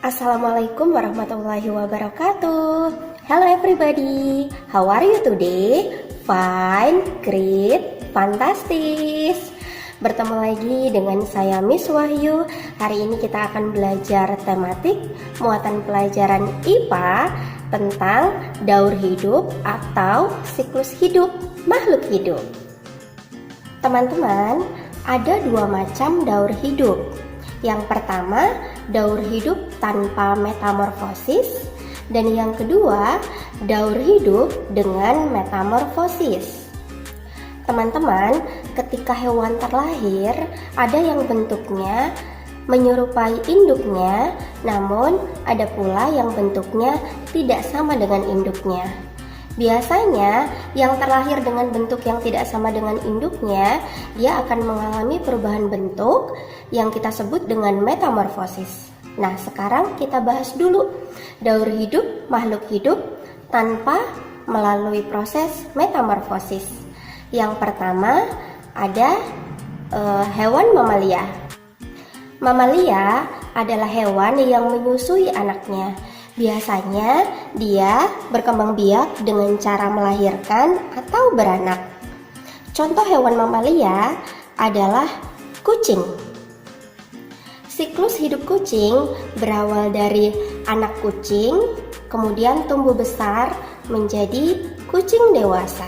Assalamualaikum warahmatullahi wabarakatuh. Hello everybody, how are you today? Fine, great, fantastis. Bertemu lagi dengan saya Miss Wahyu. Hari ini kita akan belajar tematik muatan pelajaran IPA tentang daur hidup atau siklus hidup makhluk hidup. Teman-teman, ada dua macam daur hidup. Yang pertama, daur hidup tanpa metamorfosis, dan yang kedua, daur hidup dengan metamorfosis. Teman-teman, ketika hewan terlahir, ada yang bentuknya menyerupai induknya, namun ada pula yang bentuknya tidak sama dengan induknya. Biasanya, yang terlahir dengan bentuk yang tidak sama dengan induknya, dia akan mengalami perubahan bentuk yang kita sebut dengan metamorfosis. Nah, sekarang kita bahas dulu daur hidup makhluk hidup tanpa melalui proses metamorfosis. Yang pertama ada hewan mamalia. Mamalia adalah hewan yang menyusui anaknya. Biasanya dia berkembang biak dengan cara melahirkan atau beranak. Contoh hewan mamalia adalah kucing. Siklus hidup kucing berawal dari anak kucing, kemudian tumbuh besar menjadi kucing dewasa.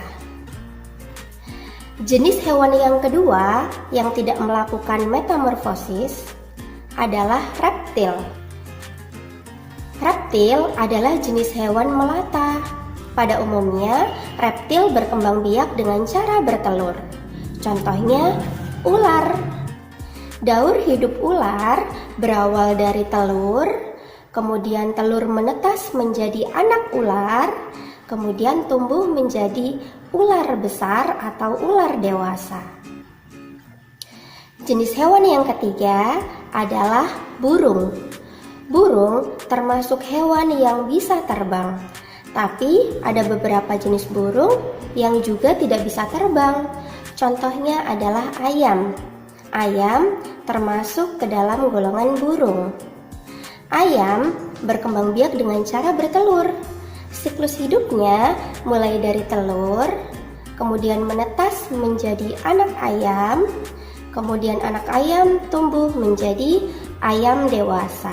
Jenis hewan yang kedua yang tidak melakukan metamorfosis adalah reptil. Reptil adalah jenis hewan melata. Pada umumnya, reptil berkembang biak dengan cara bertelur. Contohnya, ular. Daur hidup ular berawal dari telur, kemudian telur menetas menjadi anak ular, kemudian tumbuh menjadi ular besar atau ular dewasa. Jenis hewan yang ketiga adalah burung. Burung termasuk hewan yang bisa terbang, tapi ada beberapa jenis burung yang juga tidak bisa terbang. Contohnya adalah ayam. Ayam termasuk ke dalam golongan burung. Ayam berkembang biak dengan cara bertelur. Siklus hidupnya mulai dari telur, kemudian menetas menjadi anak ayam, kemudian anak ayam tumbuh menjadi ayam dewasa.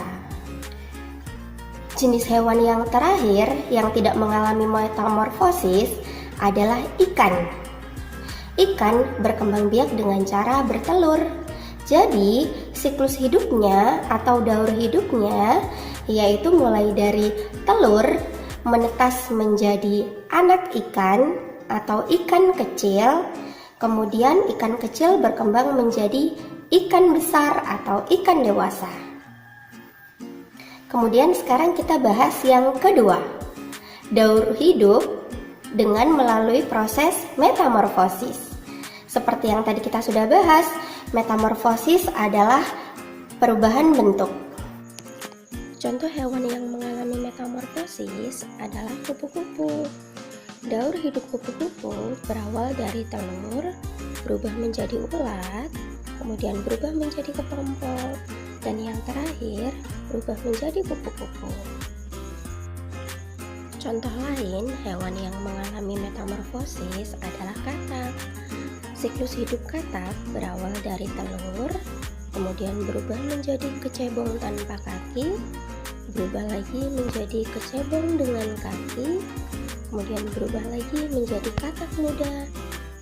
Jenis hewan yang terakhir yang tidak mengalami metamorfosis adalah ikan. Ikan berkembang biak dengan cara bertelur. Jadi, siklus hidupnya atau daur hidupnya yaitu mulai dari telur menetas menjadi anak ikan atau ikan kecil, kemudian ikan kecil berkembang menjadi ikan besar atau ikan dewasa. Kemudian sekarang kita bahas yang kedua, daur hidup dengan melalui proses metamorfosis. Seperti yang tadi kita sudah bahas, metamorfosis adalah perubahan bentuk. Contoh hewan yang mengalami metamorfosis adalah kupu-kupu. Daur hidup kupu-kupu berawal dari telur, berubah menjadi ulat, kemudian berubah menjadi kepompong, dan yang terakhir berubah menjadi kupu-kupu. Contoh lain hewan yang mengalami metamorfosis adalah katak. Siklus hidup katak berawal dari telur, kemudian berubah menjadi kecebong tanpa kaki, berubah lagi menjadi kecebong dengan kaki, kemudian berubah lagi menjadi katak muda.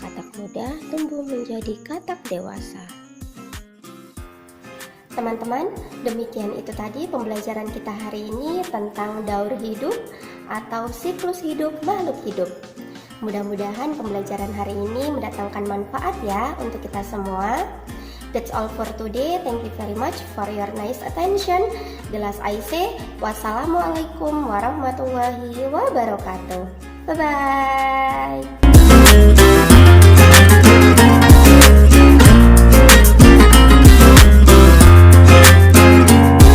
Katak muda tumbuh menjadi katak dewasa. Teman-teman, demikian itu tadi pembelajaran kita hari ini tentang daur hidup atau siklus hidup makhluk hidup. Mudah-mudahan pembelajaran hari ini mendatangkan manfaat ya untuk kita semua. That's all for today. Thank you very much for your nice attention. The last I say, wassalamualaikum warahmatullahi wabarakatuh. Bye-bye.